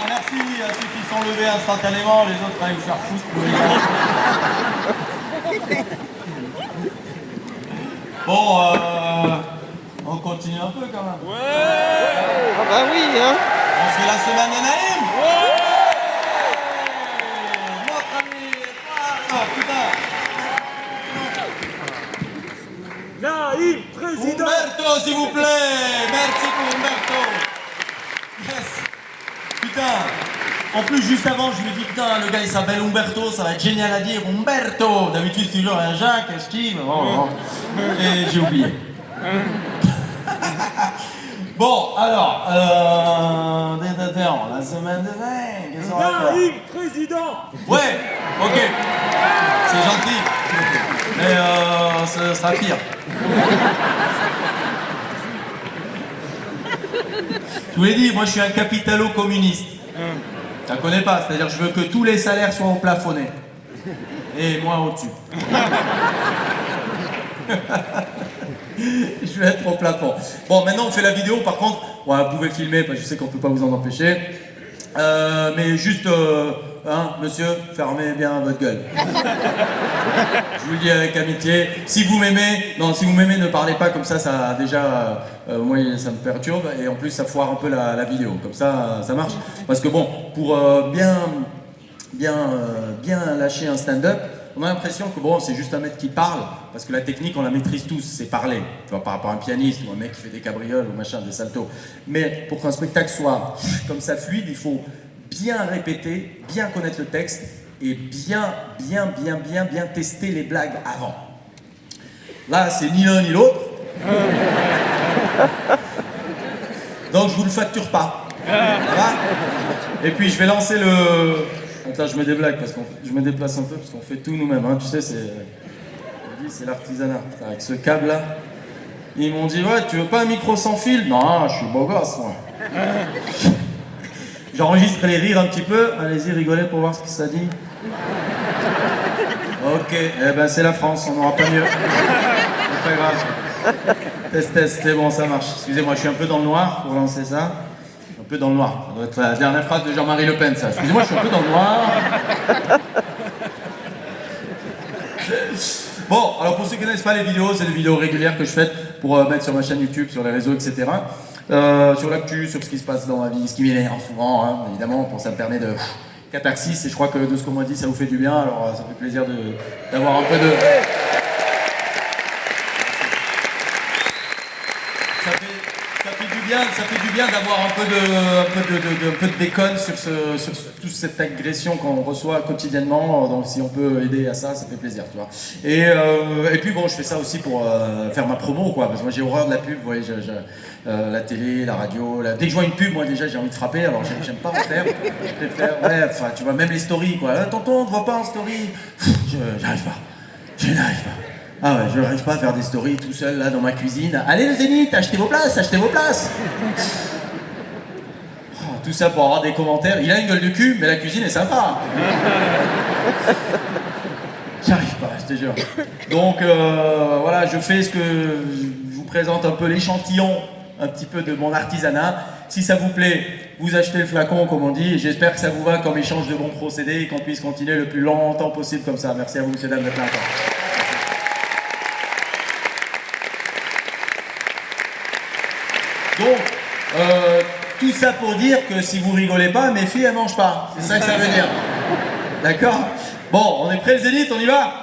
merci à ceux qui sont levés instantanément, les autres allaient vous faire foutre. Bon, on continue un peu quand même. Ouais. Ah bah oui, hein. On se fait la semaine de Naïm. Ouais. Notre ami, ah putain. Naïm, président. Umberto, s'il vous plaît. Merci pour Umberto. Yes. Putain. En plus, juste avant, je me dis, putain, le gars il s'appelle Umberto, ça va être génial à dire. Umberto. D'habitude, c'est toujours un Jacques, un Steve. Oh. Et j'ai oublié. Bon, alors, la semaine de mai, qu'est-ce qu'on va faire? Naïm, président. Ouais, ok, c'est gentil, mais ce sera pire. Je vous l'ai dit, moi je suis un capitalo-communiste. Tu la connais pas, c'est-à-dire que je veux que tous les salaires soient plafonnés. Et moi au-dessus. Je vais être au plafond. Bon, maintenant on fait la vidéo, par contre, ouais, vous pouvez filmer, parce que je sais qu'on peut pas vous en empêcher. Mais juste, hein, monsieur, fermez bien votre gueule. Je vous le dis avec amitié. Si vous m'aimez, ne parlez pas comme ça, déjà, moi ça me perturbe, et en plus ça foire un peu la vidéo. Comme ça marche. Parce que bon, pour bien lâcher un stand-up, on a l'impression que bon, c'est juste un mec qui parle, parce que la technique, on la maîtrise tous, c'est parler. Tu vois, par rapport à un pianiste ou un mec qui fait des cabrioles ou machin, des saltos. Mais pour qu'un spectacle soit comme ça fluide, il faut bien répéter, bien connaître le texte et bien tester les blagues avant. Là, c'est ni l'un ni l'autre. Donc, je vous le facture pas. Voilà. Et puis, je vais lancer le... Attends, je me déblague parce que je me déplace un peu parce qu'on fait tout nous-mêmes, hein. Tu sais, c'est l'artisanat. Avec ce câble-là, ils m'ont dit, ouais, tu veux pas un micro sans fil? Non, je suis beau gosse, moi. J'enregistre les rires un petit peu. Allez-y, rigolez pour voir ce que ça dit. Ok, eh ben c'est la France, on n'aura pas mieux. C'est pas grave. Test, c'est bon, ça marche. Excusez-moi, je suis un peu dans le noir pour lancer ça. Un peu dans le noir. Ça doit être la dernière phrase de Jean-Marie Le Pen, ça. Excusez-moi, je suis un peu dans le noir. Bon, alors pour ceux qui ne connaissent pas les vidéos, c'est des vidéos régulières que je fais pour mettre sur ma chaîne YouTube, sur les réseaux, etc. Sur l'actu, sur ce qui se passe dans ma vie, ce qui m'énerve souvent, hein, évidemment, pour ça me permet de catharsis, et je crois que de ce qu'on m'a dit, ça vous fait du bien, alors ça fait plaisir d'avoir un peu de... Ça fait du bien d'avoir un peu de déconne sur toute cette agression qu'on reçoit quotidiennement. Donc si on peut aider à ça, ça fait plaisir, tu vois. Et puis bon, je fais ça aussi pour faire ma promo, quoi. Parce que moi j'ai horreur de la pub, vous voyez, la télé, la radio. Dès que je vois une pub, moi déjà j'ai envie de frapper. Alors j'aime pas en faire. Je préfère, ouais, enfin tu vois, même les stories, quoi. Tonton, on te voit pas en story. J'arrive pas. Je n'arrive pas. Ah ouais, je n'arrive pas à faire des stories tout seul là dans ma cuisine. Allez le Zénith, achetez vos places, achetez vos places. Oh, tout ça pour avoir des commentaires. Il a une gueule de cul, mais la cuisine est sympa. J'arrive pas, je te jure. Donc voilà, je fais ce que je vous présente un peu l'échantillon un petit peu de mon artisanat. Si ça vous plaît, vous achetez le flacon comme on dit. J'espère que ça vous va comme échange de bons procédés et qu'on puisse continuer le plus longtemps possible comme ça. Merci à vous, messieurs, dames, d'être là encore. Donc, tout ça pour dire que si vous rigolez pas, mes filles, elles mangent pas. C'est ça que ça veut dire. D'accord? Bon, on est prêt le Zénith, on y va?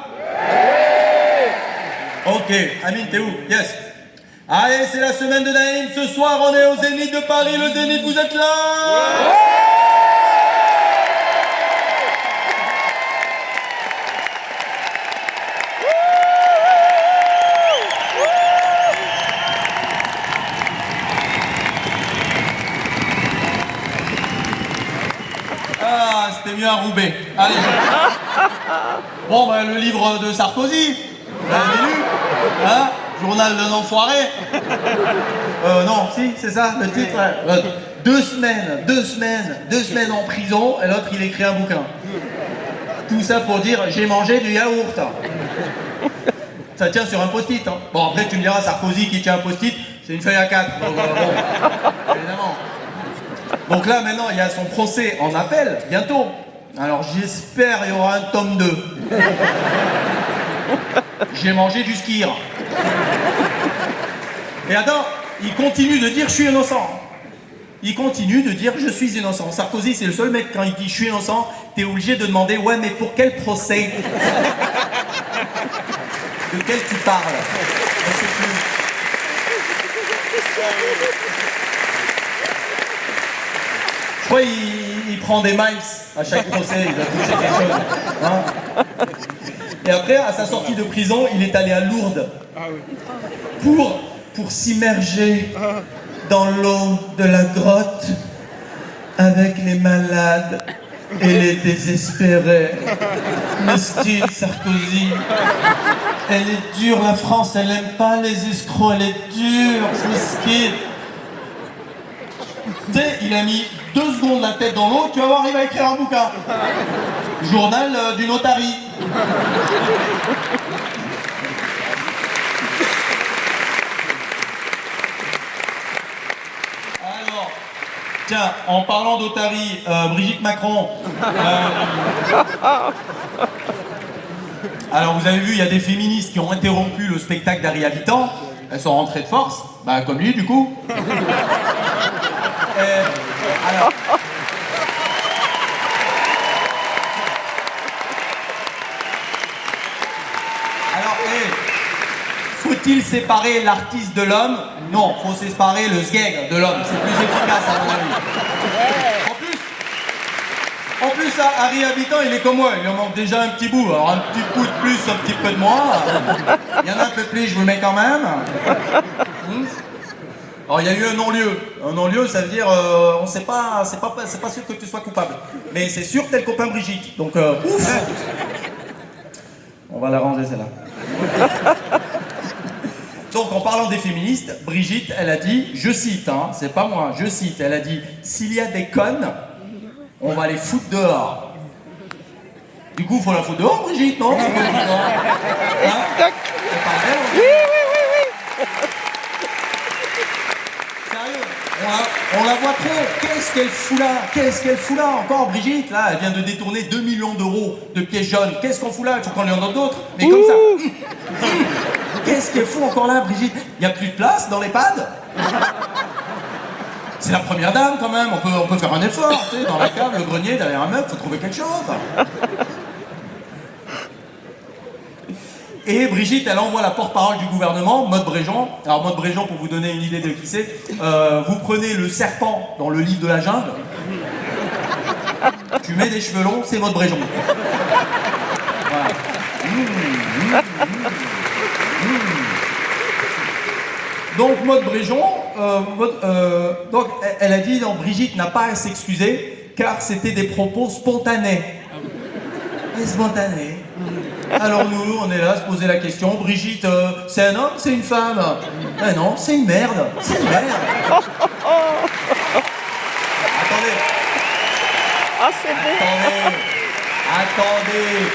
Ok, Amine, t'es où? Yes. Allez, c'est la semaine de Naïm. Ce soir, on est au Zénith de Paris. Le Zénith, vous êtes là? Ah, c'était mieux à Roubaix. Allez. Bon, ben, le livre de Sarkozy, vous l'avez lu? Hein? Journal d'un enfoiré. Non, si, c'est ça, le titre. 2 semaines en prison, et l'autre, il écrit un bouquin. Tout ça pour dire, j'ai mangé du yaourt. Ça tient sur un post-it. Hein. Bon, après, tu me diras, Sarkozy qui tient un post-it, c'est une feuille A4. Donc, bon, évidemment. Donc là, maintenant, il y a son procès en appel, bientôt. Alors j'espère qu'il y aura un tome 2. J'ai mangé du skir. Et attends, il continue de dire je suis innocent. Il continue de dire je suis innocent. Sarkozy, c'est le seul mec, quand il dit je suis innocent, t'es obligé de demander ouais, mais pour quel procès? De quel tu parles? Je sais plus. Je crois qu'il prend des miles à chaque procès, il va toucher quelque chose. Hein. Et après, à sa sortie de prison, il est allé à Lourdes pour s'immerger dans l'eau de la grotte avec les malades et les désespérés. Mesquine Sarkozy, elle est dure, la France, elle aime pas les escrocs, elle est dure, mesquine. Tu sais, il a mis 2 secondes la tête dans l'eau, tu vas voir, il va écrire un bouquin. Journal du notari. Alors, tiens, en parlant d'Otari, Brigitte Macron. Alors, vous avez vu, il y a des féministes qui ont interrompu le spectacle d'Harry Habitant. Elles sont rentrées de force, bah comme lui, du coup. Alors. Faut-il séparer l'artiste de l'homme? Non, faut séparer le sgeg de l'homme. C'est plus efficace à mon avis. En plus, Harry Habitant, il est comme moi. Il en manque déjà un petit bout. Alors un petit bout de plus, un petit peu de moins. Il y en a un peu plus, je vous le mets quand même. Alors il y a eu un non-lieu. Un non-lieu, ça veut dire, on sait pas, c'est pas sûr que tu sois coupable. Mais c'est sûr, t'es le copain Brigitte. Donc, ouf. On va la ranger celle-là. Donc en parlant des féministes, Brigitte, elle a dit, je cite, hein, c'est pas moi, je cite, elle a dit « S'il y a des connes, on va les foutre dehors. » Du coup, il faut la foutre dehors, Brigitte, non? Hein? Oui. On la voit trop. Qu'est-ce qu'elle fout là encore, Brigitte? Là, elle vient de détourner 2 millions d'euros de pièces jaunes. Qu'est-ce qu'on fout là? Il faut qu'on lui en donne d'autres. Mais comme ça. Qu'est-ce qu'elle fout encore là, Brigitte? Il n'y a plus de place dans l'EHPAD? C'est la première dame quand même. On peut faire un effort. Tu sais, dans la cave, le grenier, derrière un meuble, faut trouver quelque chose. Et Brigitte, elle envoie la porte-parole du gouvernement, Maud Bréjean. Alors Maud Bréjean, pour vous donner une idée de qui c'est, vous prenez le serpent dans le livre de la jungle, tu mets des cheveux longs, c'est Maud Bréjean. Voilà. Donc Maud Bréjean, donc elle a dit, non, Brigitte n'a pas à s'excuser, car c'était des propos spontanés. Et spontanés. Alors nous, on est là à se poser la question, Brigitte, c'est un homme, c'est une femme? Ah non, c'est une merde, c'est une merde. Attendez. Ah, c'est bon. Attendez.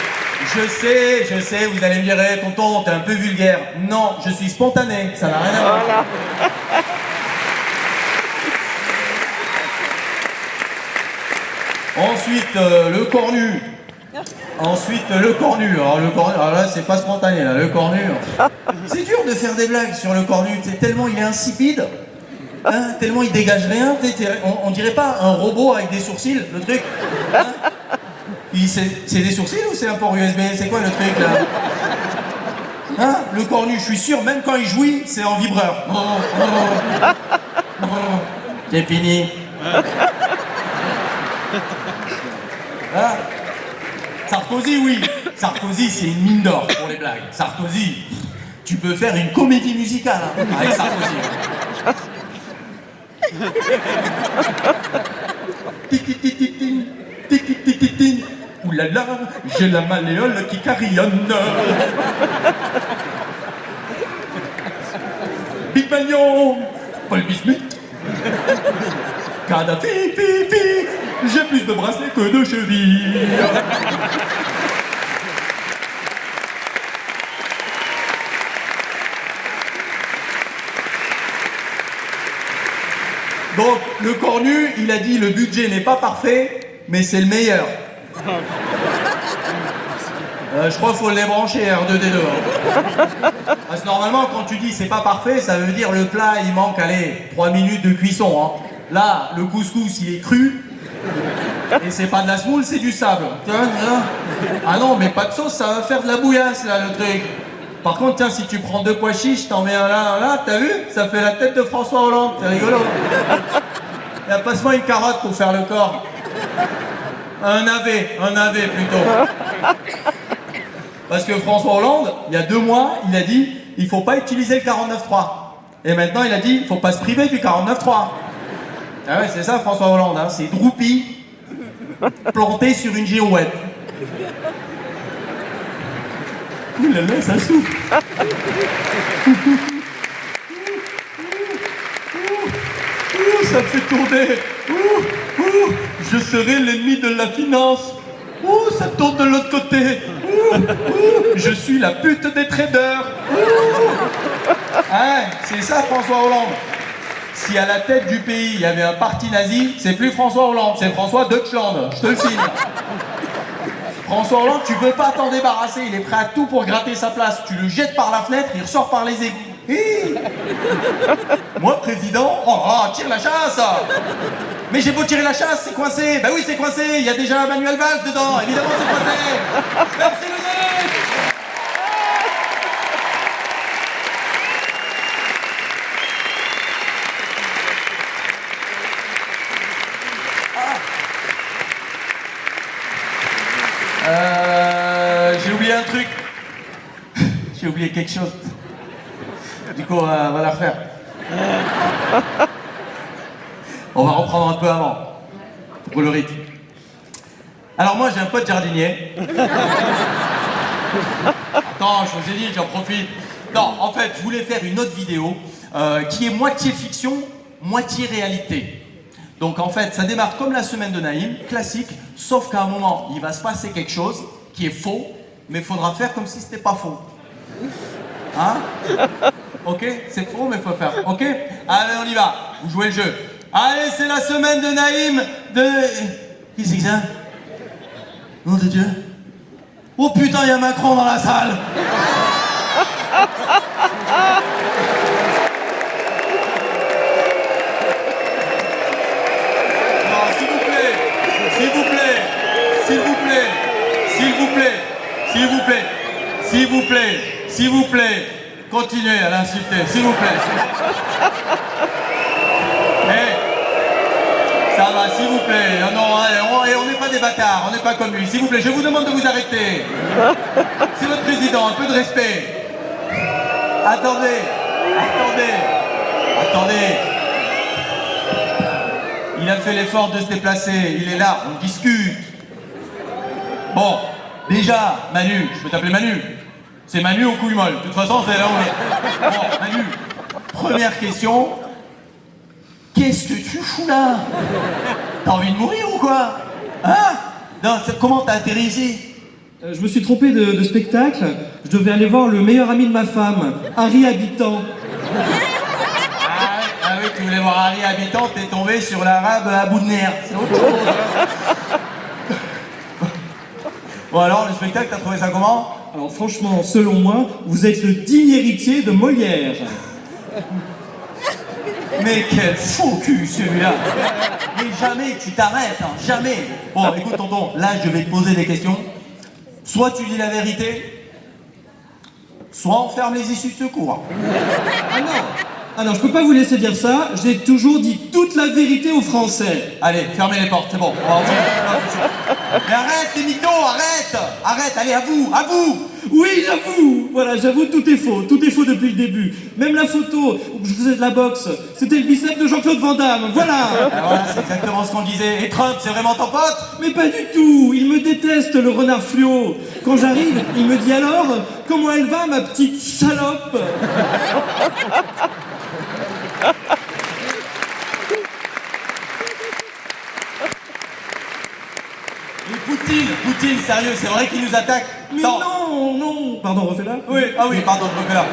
Je sais, vous allez me dire, hey, tonton, t'es un peu vulgaire. Non, je suis spontané, ça n'a rien à voir. Voilà. Ensuite, le cornu. Alors là, c'est pas spontané, là, le cornu. C'est dur de faire des blagues sur le cornu, tellement il est insipide, hein, tellement il dégage rien. On dirait pas un robot avec des sourcils, le truc. Hein, c'est des sourcils ou c'est un port USB? C'est quoi le truc, là? Hein, le cornu, je suis sûr, même quand il jouit, c'est en vibreur. C'est fini. Hein? Sarkozy, oui. Sarkozy, c'est une mine d'or pour les blagues. Sarkozy, tu peux faire une comédie musicale hein, avec Sarkozy. Ouh là là, j'ai la malléole qui carillonne. Big Magnon, Paul Bismuth, Kadhafi, j'ai plus de bracelets que de chevilles. Donc, le cornu, il a dit le budget n'est pas parfait, mais c'est le meilleur. Je crois qu'il faut les brancher R2D2. Hein. Parce que normalement, quand tu dis c'est pas parfait, ça veut dire le plat, il manque, allez, 3 minutes de cuisson. Hein. Là, le couscous, il est cru. Et c'est pas de la semoule, c'est du sable. Tiens. Ah non, mais pas de sauce, ça va faire de la bouillasse, là, le truc. Par contre, tiens, si tu prends 2 pois chiches, t'en mets un là, t'as vu? Ça fait la tête de François Hollande, c'est rigolo. Et passe-moi une carotte pour faire le corps. Un navet plutôt. Parce que François Hollande, il y a 2 mois, il a dit il faut pas utiliser le 49.3. Et maintenant, il a dit il faut pas se priver du 49.3. Ah ouais, c'est ça François Hollande, hein, c'est Droupi planté sur une girouette. Ouh là là, ça souffle. Ça me fait tourner. Je serai l'ennemi de la finance. Ça tourne de l'autre côté. Je suis la pute des traders. Hein, c'est ça François Hollande. Si à la tête du pays il y avait un parti nazi, c'est plus François Hollande, c'est François Deutschland, je te le signe. François Hollande, tu peux pas t'en débarrasser, il est prêt à tout pour gratter sa place. Tu le jettes par la fenêtre, il ressort par les égouts. Moi, président, tire la chasse. Mais j'ai beau tirer la chasse, c'est coincé. Bah oui, c'est coincé, il y a déjà Manuel Valls dedans, évidemment c'est coincé. Merci le mec. J'ai oublié un truc. J'ai oublié quelque chose. Du coup, on va la refaire. On va reprendre un peu avant. Pour le rythme. Alors moi, j'ai un pote jardinier. Attends, je vous ai dit, j'en profite. Non, en fait, je voulais faire une autre vidéo qui est moitié fiction, moitié réalité. Donc en fait, ça démarre comme la semaine de Naïm, classique, sauf qu'à un moment, il va se passer quelque chose qui est faux, mais il faudra faire comme si c'était pas faux. Hein? Ok? C'est faux, mais il faut faire. Ok? Allez, on y va. Vous jouez le jeu. Allez, c'est la semaine de Naïm de... Qu'est-ce que c'est ça? Nom de Dieu. Oh putain, il y a Macron dans la salle. S'il vous plaît, continuez à l'insulter, s'il vous plaît. Ça va, s'il vous plaît. Non, on n'est pas des bâtards, on n'est pas comme lui. S'il vous plaît, je vous demande de vous arrêter. C'est votre président, un peu de respect. Attendez. Il a fait l'effort de se déplacer, il est là, on discute. Bon, déjà, Manu, je peux t'appeler Manu. C'est Manu aux couilles molles. De toute façon, c'est là où on est. Bon, Manu, première question. Qu'est-ce que tu fous là? T'as envie de mourir ou quoi? Hein? Non, comment t'as atterri ici? Je me suis trompé de spectacle. Je devais aller voir le meilleur ami de ma femme, Harry Habitant. Ah oui, tu voulais voir Harry Habitant, t'es tombé sur l'arabe à bout de nerf. C'est autre chose. Bon alors, le spectacle, t'as trouvé ça comment? Alors franchement, selon moi, vous êtes le digne héritier de Molière. Mais quel faux cul celui-là! Mais jamais tu t'arrêtes, hein, jamais! Bon, écoute tonton, là je vais te poser des questions. Soit tu dis la vérité, soit on ferme les issues de secours. Ah non, je peux pas vous laisser dire ça, j'ai toujours dit toute la vérité aux Français. Allez, fermez les portes, c'est bon. Mais arrête les mythos, arrête, allez, à vous! Oui, j'avoue. Voilà, j'avoue, tout est faux depuis le début. Même la photo où je faisais de la boxe, c'était le biceps de Jean-Claude Van Damme, voilà. Voilà, c'est exactement ce qu'on disait. Et Trump, c'est vraiment ton pote? Mais pas du tout, il me déteste, le renard fluo. Quand j'arrive, il me dit alors, comment elle va, ma petite salope? Poutine, sérieux, c'est vrai qu'il nous attaque? Mais non. Pardon, refais-la. Oui, pardon, refais-la.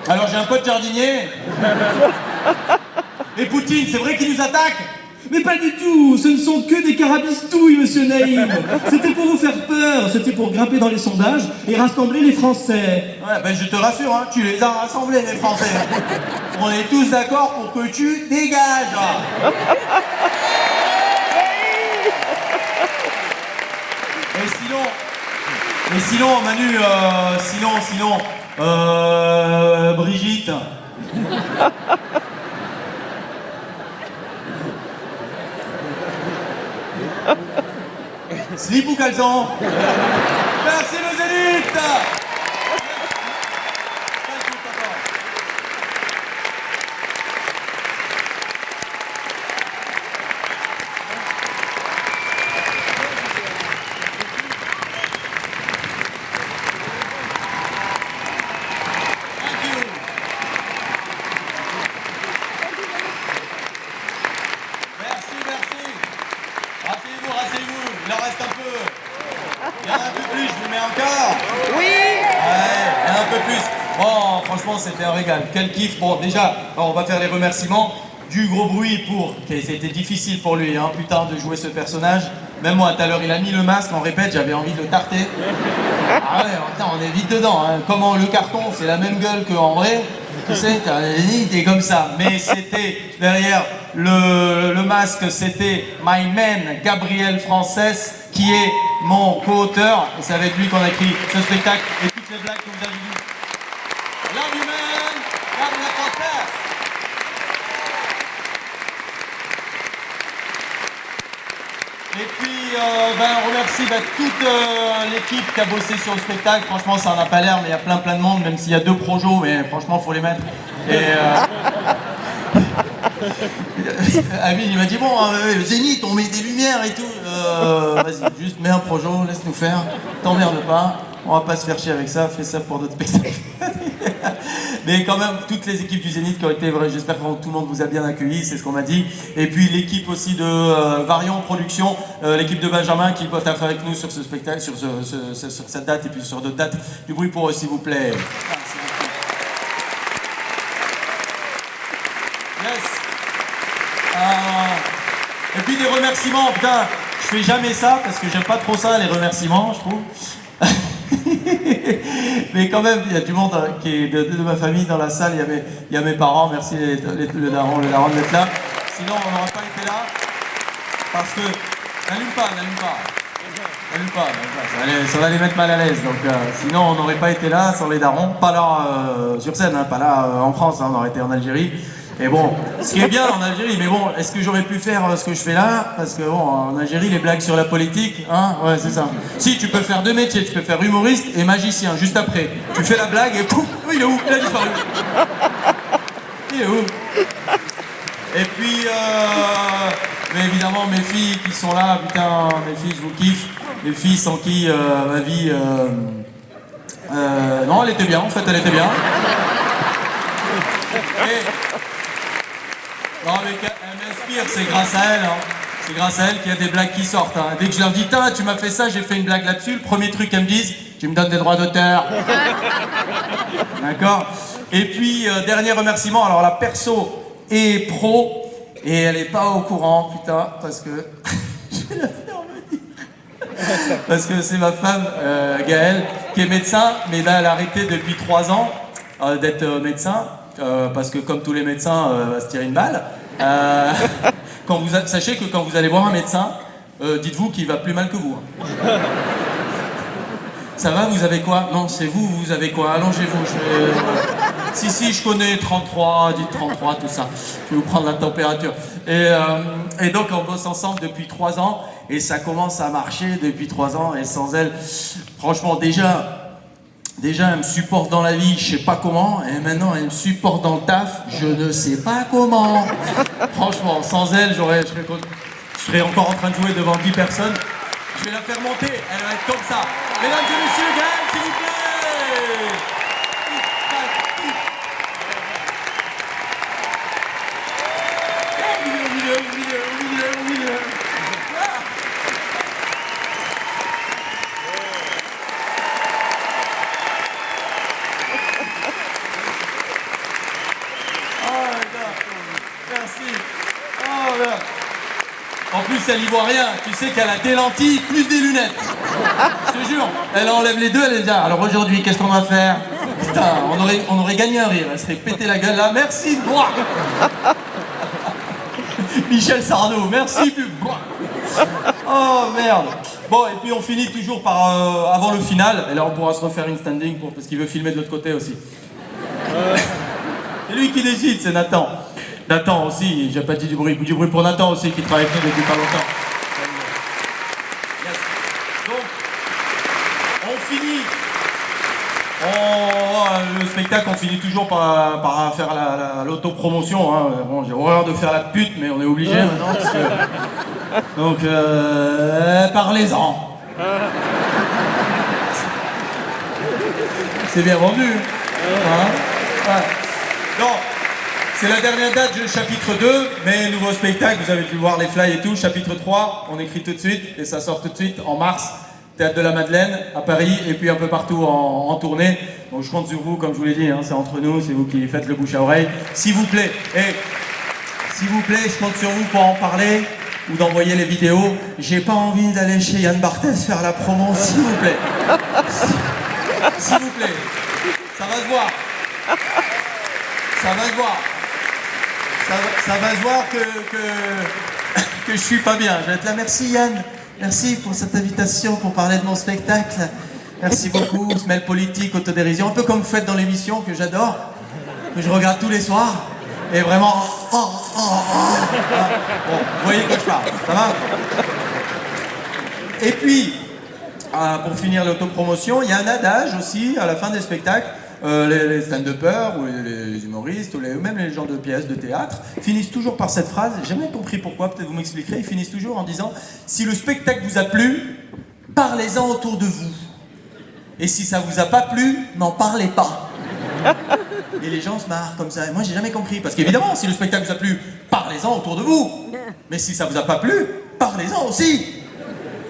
Alors j'ai un pote jardinier. Et Poutine, c'est vrai qu'il nous attaque? Mais pas du tout, ce ne sont que des carabistouilles, monsieur Naïm. C'était pour vous faire peur, c'était pour grimper dans les sondages et rassembler les Français. Ouais, ben je te rassure, hein, tu les as rassemblés, les Français. On est tous d'accord pour que tu dégages. Et sinon, Manu, Brigitte. Slip ou caleçon? Merci le Zénith. Merci. Rasseyez-vous, il en reste un peu. Il y en a un peu plus, je vous mets encore. Oui. Ouais, il y en a un peu plus. Bon, franchement, c'était un régal. Quel kiff. Bon, déjà, on va faire les remerciements. Du gros bruit pour... C'était difficile pour lui, hein, putain, de jouer ce personnage. Même moi, tout à l'heure, il a mis le masque, on répète, j'avais envie de le tarter. Ah ouais, attends, on est vite dedans. Hein. Comment le carton, c'est la même gueule qu'en vrai. Tu sais, t'es comme ça. Mais c'était derrière le masque, c'était My Man, Gabriel Frances, qui est mon co-auteur. Et c'est avec lui qu'on a écrit ce spectacle et toutes les blagues que vous avez vues. Love you, man, Gabriel Frances. Et puis, on remercie toute l'équipe qui a bossé sur le spectacle. Franchement, ça n'en a pas l'air, mais il y a plein de monde, même s'il y a 2 projos, mais franchement, il faut les mettre. Et Amine, il m'a dit, bon, Zénith, on met des lumières et tout. Vas-y, juste mets un projo, laisse-nous faire. T'emmerde pas, on va pas se faire chier avec ça, fais ça pour d'autres spectacles. Mais quand même, toutes les équipes du Zénith qui ont été vraies, j'espère que tout le monde vous a bien accueillis, c'est ce qu'on m'a dit. Et puis l'équipe aussi de Variant Production, l'équipe de Benjamin qui bosse avec nous sur ce spectacle, sur cette date et puis sur d'autres dates. Du bruit pour eux, s'il vous plaît. Merci beaucoup. Yes. Et puis des remerciements, putain, je fais jamais ça parce que j'aime pas trop ça, les remerciements, je trouve. Mais quand même, il y a du monde qui est de ma famille dans la salle. Il y a mes parents, merci le daron d'être là. Sinon, on n'aurait pas été là. Parce que. N'allume pas. Ça va les mettre mal à l'aise. Donc, sinon, on n'aurait pas été là sans les darons. Pas là sur scène, hein, pas là en France, hein, on aurait été en Algérie. Et bon, ce qui est bien en Algérie, mais bon, est-ce que j'aurais pu faire ce que je fais là? Parce que bon, en Algérie, les blagues sur la politique, hein, ouais, c'est ça. Si, tu peux faire 2 métiers, tu peux faire humoriste et magicien, juste après. Tu fais la blague et pouf, il est où? Il a disparu. Il est où? Et puis, mais évidemment, mes filles qui sont là, putain, mes filles, je vous kiffe. Mes filles sans qui ma vie... non, elle était bien, en fait, elle était bien. Non mais elle m'inspire, c'est grâce à elle, hein. C'est grâce à elle qu'il y a des blagues qui sortent. Hein. Dès que je leur dis, tu m'as fait ça, j'ai fait une blague là-dessus, le premier truc qu'elles me disent, tu me donnes des droits d'auteur. D'accord. Et puis, dernier remerciement, alors la perso est pro, et elle est pas au courant, putain, parce que... je vais la faire venir. Parce que c'est ma femme, Gaëlle, qui est médecin, mais là elle a arrêté depuis 3 ans d'être médecin. Parce que comme tous les médecins, va se tirer une balle. Sachez que quand vous allez voir un médecin, dites-vous qu'il va plus mal que vous. Hein. Ça va, vous avez quoi? Non, c'est vous, vous avez quoi? Allongez-vous. Si, je connais 33, dites 33, tout ça. Je vais vous prendre la température. Et donc on bosse ensemble depuis 3 ans, et ça commence à marcher depuis 3 ans, et sans elle, franchement, déjà, elle me supporte dans la vie, je sais pas comment, et maintenant elle me supporte dans le taf, je ne sais pas comment. Franchement, sans elle, je serais encore en train de jouer devant 10 personnes. Je vais la faire monter, elle va être comme ça. Mesdames et messieurs, Gaëlle, s'il vous plaît. Oh my God. En plus, elle y voit rien. Tu sais qu'elle a des lentilles plus des lunettes. Je te jure. Elle enlève les deux, elle dit alors aujourd'hui, qu'est-ce qu'on va faire? Putain, on aurait gagné un rire. Elle serait pété la gueule là. Merci, moi. Michel Sardou, merci, pub. Oh merde. Bon, et puis on finit toujours par avant le final. Et là, on pourra se refaire une standing parce qu'il veut filmer de l'autre côté aussi. C'est lui qui décide, c'est Nathan. Nathan aussi, j'ai pas dit du bruit pour Nathan aussi qui travaille avec nous depuis pas longtemps. Yes. Donc, on finit. Le spectacle, on finit toujours par faire l'autopromotion. Hein. Bon, j'ai horreur de faire la pute, mais on est obligé maintenant. Parce que... Donc, parlez-en. C'est bien vendu. Hein? Ouais. Non. C'est la dernière date du chapitre 2, mais nouveau spectacle, vous avez pu voir les fly et tout. Chapitre 3, on écrit tout de suite, et ça sort tout de suite en mars. Théâtre de la Madeleine, à Paris, et puis un peu partout en tournée. Donc je compte sur vous, comme je vous l'ai dit, hein, c'est entre nous, c'est vous qui faites le bouche à oreille. S'il vous plaît, je compte sur vous pour en parler, ou d'envoyer les vidéos. J'ai pas envie d'aller chez Yann Barthès faire la promo, s'il vous plaît. S'il vous plaît. Ça va se voir. Ça va se voir. Ça va se voir que je suis pas bien. Je vais être là. Merci Yann. Merci pour cette invitation pour parler de mon spectacle. Merci beaucoup. Smell politique, autodérision. Un peu comme vous faites dans l'émission que j'adore, que je regarde tous les soirs. Et vraiment... Bon, vous voyez quoi je parle. Ça va? Et puis, pour finir l'autopromotion, il y a un adage aussi à la fin des spectacles. Les stand-uppers ou les humoristes ou même les gens de pièces de théâtre finissent toujours par cette phrase. J'ai jamais compris pourquoi, peut-être vous m'expliquerez. Ils finissent toujours en disant si le spectacle vous a plu, parlez-en autour de vous. Et si ça vous a pas plu, n'en parlez pas. Et les gens se marrent comme ça. Et moi j'ai jamais compris. Parce qu'évidemment, si le spectacle vous a plu, parlez-en autour de vous. Mais si ça vous a pas plu, parlez-en aussi.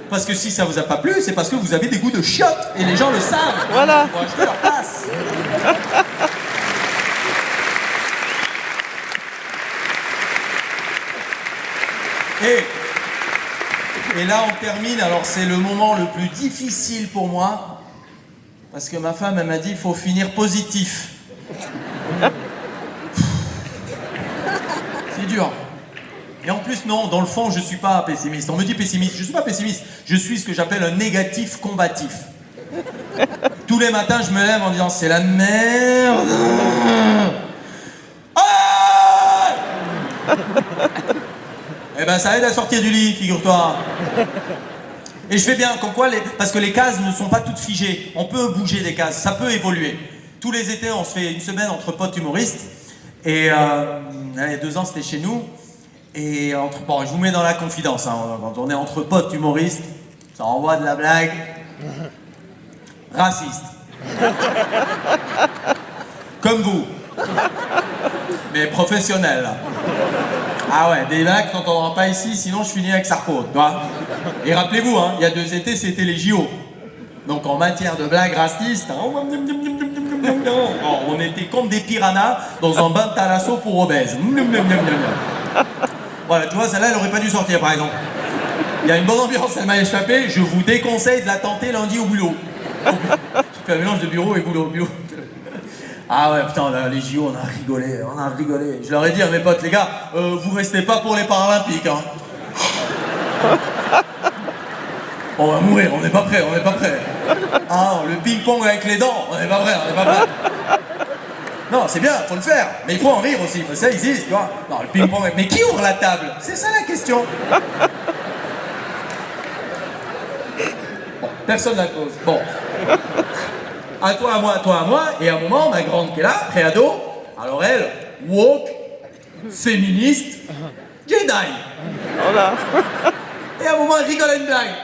Parce que si ça vous a pas plu, c'est parce que vous avez des goûts de chiottes et les gens le savent. Voilà. Faut acheter leur place. Et là on termine, alors c'est le moment le plus difficile pour moi, parce que ma femme elle m'a dit il faut finir positif. C'est dur. Et en plus, non, dans le fond, je suis pas pessimiste. On me dit pessimiste, je suis pas pessimiste. Je suis ce que j'appelle un négatif combatif. Tous les matins, je me lève en disant c'est la merde. Ah eh ben, ça aide à sortir du lit, figure-toi. Et je fais bien, comme quoi, parce que les cases ne sont pas toutes figées. On peut bouger des cases, ça peut évoluer. Tous les étés, on se fait une semaine entre potes humoristes. Et il y a 2 ans, c'était chez nous. Et bon, je vous mets dans la confidence, hein, quand on est entre potes humoristes, ça envoie de la blague raciste. Comme vous. Mais professionnel. Ah ouais, des blagues qu'on n'entendra pas ici, sinon je finis avec Sarko, tu vois. Et rappelez-vous, hein, il y a 2 étés, c'était les JO. Donc en matière de blagues racistes, on était comme des piranhas dans un bain de thalasso pour obèses. Voilà, tu vois, celle-là, elle aurait pas dû sortir, par exemple. Il y a une bonne ambiance, elle m'a échappé. Je vous déconseille de la tenter lundi au boulot. J'ai fait un mélange de bureau et boulot. Ah ouais, putain, là, les JO, on a rigolé. Je leur ai dit à mes potes, les gars, vous restez pas pour les Paralympiques, hein. On va mourir, on n'est pas prêts. Ah, le ping-pong avec les dents, on n'est pas prêts. Non, c'est bien, faut le faire, mais il faut en rire aussi, ça existe, tu vois. Non, le ping-pong, mais qui ouvre la table? C'est ça la question. Bon, personne n'a cause. Bon. À toi, à moi, et à un moment, ma grande qui est là, préado, alors elle, woke, féministe, Jedi. Voilà. Et à un moment, elle rigole à une blague.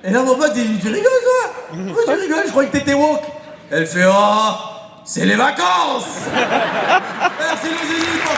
Et là, mon pote, il dit, tu rigoles, toi? Pourquoi tu rigoles? Je croyais que t'étais woke. Elle fait, oh, c'est les vacances. Merci les élus pour